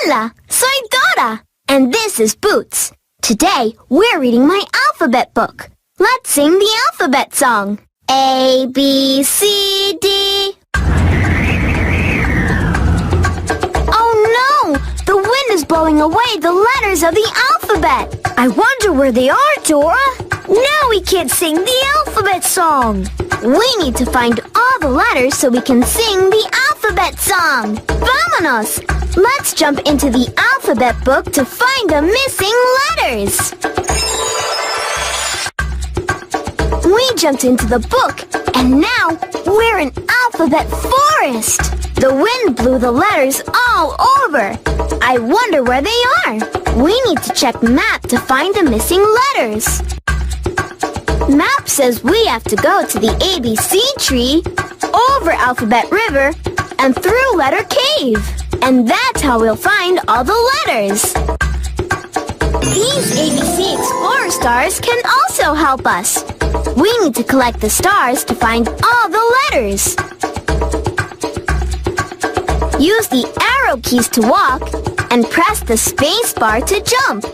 Hola, soy Dora, and this is Boots. Today, we're reading my alphabet book. Let's sing the alphabet song. A, B, C, D. Oh no! The wind is blowing away the letters of the alphabet. I wonder where they are, Dora. Now we can't sing the alphabet song. We need to find all the letters so we can sing the alphabet song. Vámonos! Let's jump into the alphabet book to find the missing letters. We jumped into the book, and now we're in alphabet forest. The wind blew the letters all over. I wonder where they are. We need to check map to find the missing letters. Map says we have to go to the ABC tree, over Alphabet River, and through Letter Cave. And that's how we'll find all the letters. These ABC Explorer stars can also help us. We need to collect the stars to find all the letters. Use the arrow keys to walk and press the space bar to jump.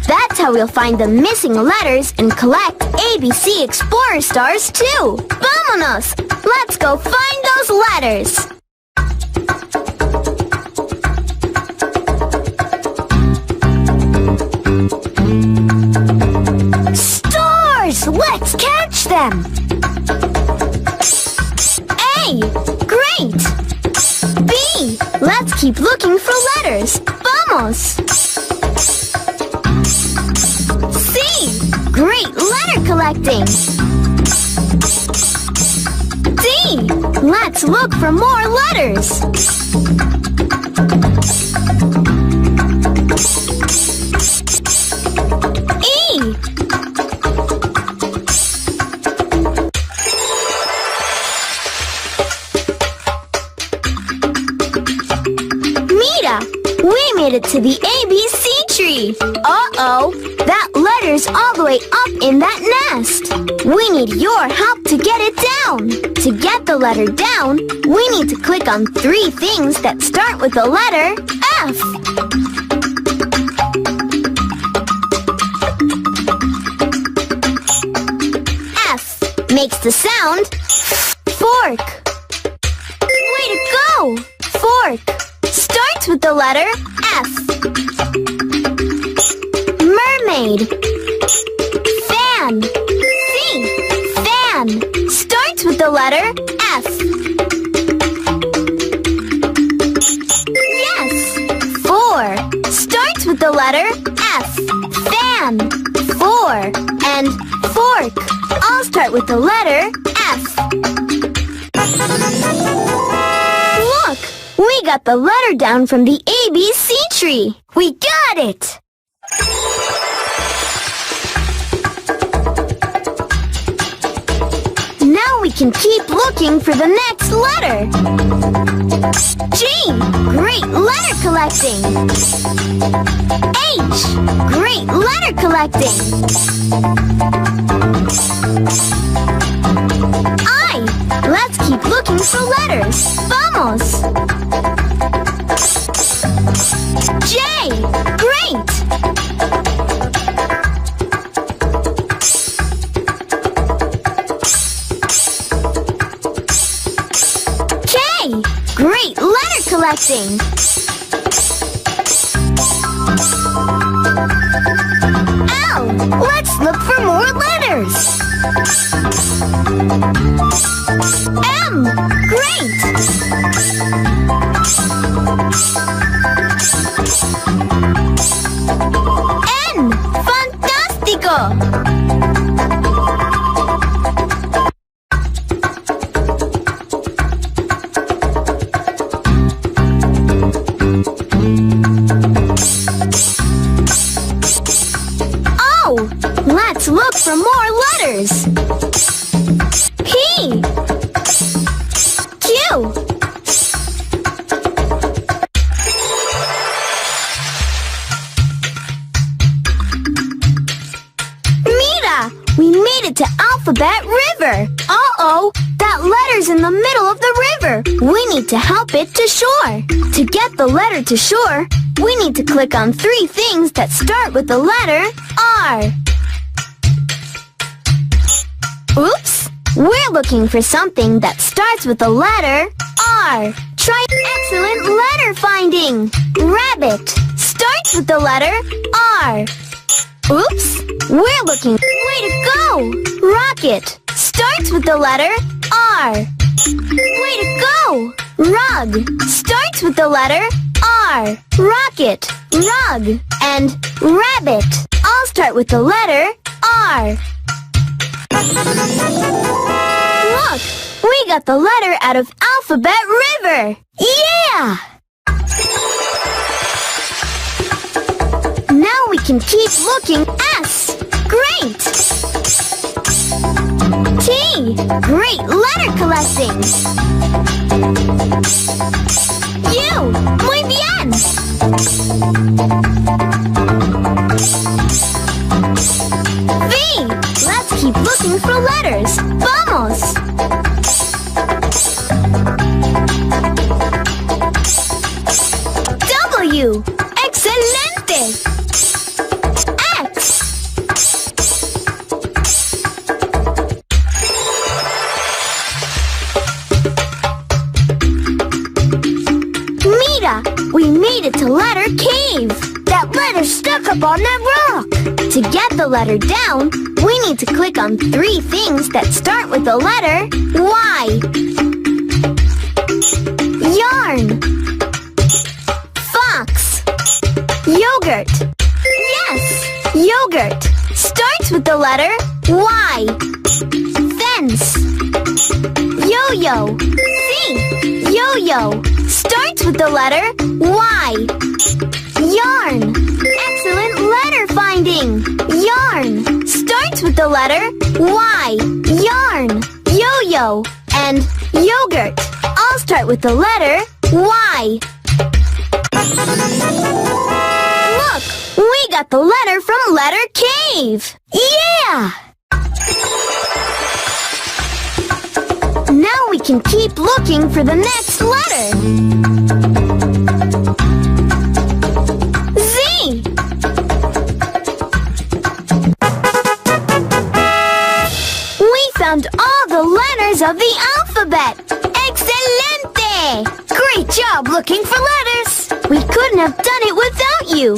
That's how we'll find the missing letters and collect ABC Explorer stars too. Vámonos! Let's go find those letters. Stars! Let's catch them! A! Great! B! Let's keep looking for letters. Vamos! C! Great letter collecting! D! Let's look for more letters. E! Mira! We made it to the ABC tree. Uh-oh! That letter's all the way up in that nest. We need your help to get it down. To get the letter down, we need to click on 3 things that start with the letter F. F makes the sound fork. Way to go! Fork starts with the letter F. Mermaid. Fan. C. Fan starts with the letter F. Yes. 4 starts with the letter F. Fan. 4 and fork all start with the letter F. Look! We got the letter down from the ABC tree. We got it! Now we can keep looking for the next letter. G! Great letter collecting. H! Great letter collecting. I! Let's keep looking for letters. Vamos! J! Great! K! Great letter collecting! L! Let's look for more letters! M! Great! N! Fantástico! Oh! Let's look for more letters! P! Q! Mira! We made it to Alphabet River! Uh-oh! That letter's in the middle of the river! we need to help it to shore. To get the letter to shore, we need to click on 3 things that start with the letter R. Oops! We're looking for something that starts with the letter R. Try excellent letter finding. Rabbit starts with the letter R. Oops! We're looking. Way to go! Rocket starts with the letter R. Way to go! Rug starts with the letter R. Rocket, rug, and rabbit all start with the letter R. Look! We got the letter out of Alphabet River! Yeah! Now we can keep looking. S. Great! T. Great letter collecting. U. Muy bien! V. Let's keep looking for letters. Vamos! W. Excelente! X. Mira, we made it to letter cave. That letter's stuck up on that rock. To get the letter down, we need to click on 3 things that start with the letter Y. Yarn. Fox. Yogurt. Yes, yogurt starts with the letter Y. Fence. Yo-yo. C. Yo-yo starts with the letter Y. Yarn. Excellent letter finding. Yarn starts with the letter Y. Yarn. Yo-yo and yogurt all start with the letter Y. Look! We got the letter from letter cave! Yeah! Now we can keep looking for the next letter. Z! We found all the letters of the alphabet! Excelente! Great job looking for letters! We couldn't have done it without you!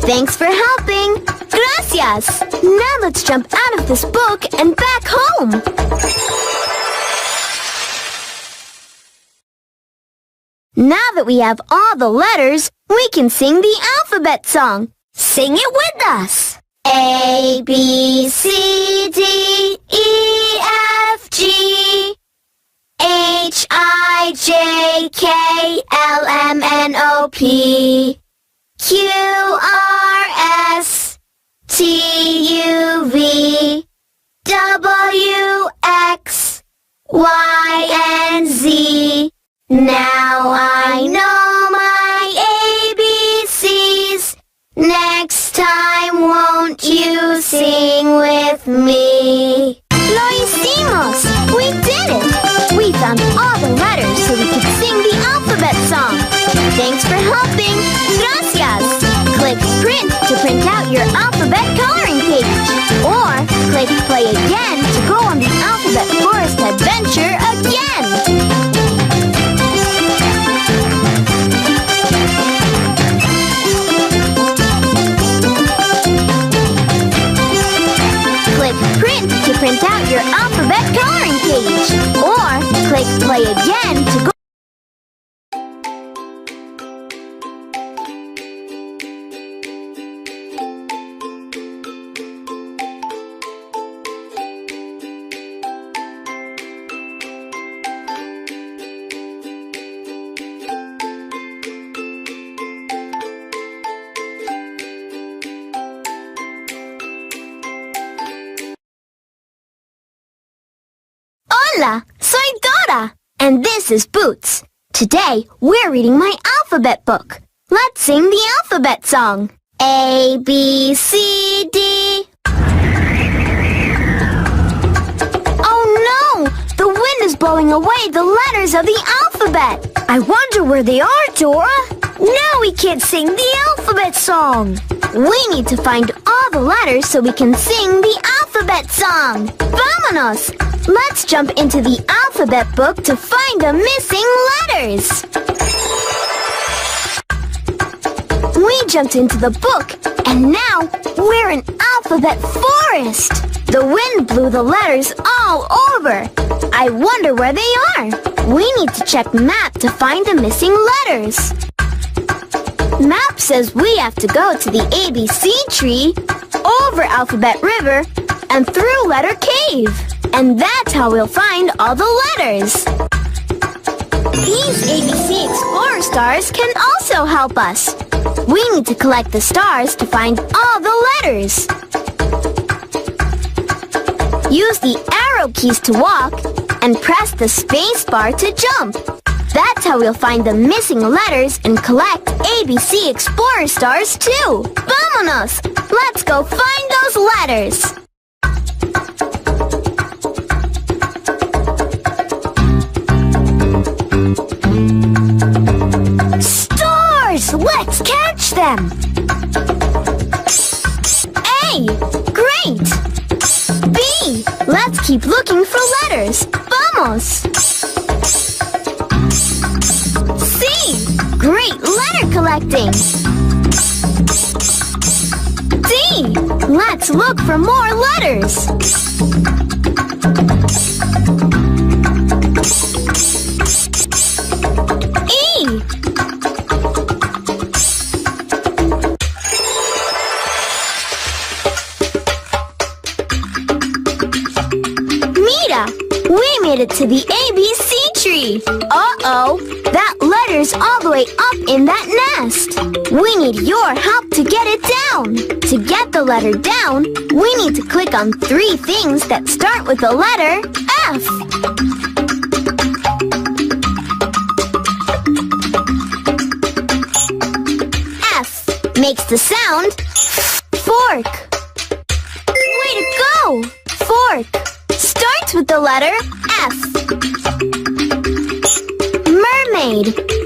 Thanks for helping! Gracias! Now let's jump out of this book and back home! Now that we have all the letters, we can sing the alphabet song. Sing it with us! A, B, C, D, E, F, G, H, I, J, K, L, M, N, O, P, Q, R, S, T, U, V, W, X, Y, and Z. Now I know my ABCs. Next time, won't you sing with me? Lo hicimos! We did it! We found all the letters so we could sing the alphabet song. Thanks for helping! Gracias! Click Print to print out your alphabet coloring page. Or click Play again to go on the Alphabet Forest adventure again. Click Print to print out your alphabet coloring page. Or click Play again to go. Hola, soy Dora, and this is Boots. Today, we're reading my alphabet book. Let's sing the alphabet song. A, B, C, D. Oh no! The wind is blowing away the letters of the alphabet. I wonder where they are, Dora. Now we can't sing the alphabet song. We need to find all the letters so we can sing the alphabet song. Vámonos! Let's jump into the alphabet book to find the missing letters. We jumped into the book, and now we're in alphabet forest. The wind blew the letters all over. I wonder where they are. We need to check map to find the missing letters. Map says we have to go to the ABC tree, over Alphabet River, and through Letter Cave. And that's how we'll find all the letters. These ABC Explorer stars can also help us. We need to collect the stars to find all the letters. Use the arrow keys to walk and press the space bar to jump. That's how we'll find the missing letters and collect ABC Explorer stars too. Vámonos! Let's go find those letters. Stars! Let's catch them! A! Great! B! Let's keep looking for letters. Vamos! C! Great letter collecting! D! Let's look for more letters. E! Mira! We made it to the ABC tree. Uh-oh! That letter's all the way up in that nest. We need your help to get it down. To get the letter down, we need to click on 3 things that start with the letter F. F makes the sound fork. Way to go! Fork starts with the letter F. Mermaid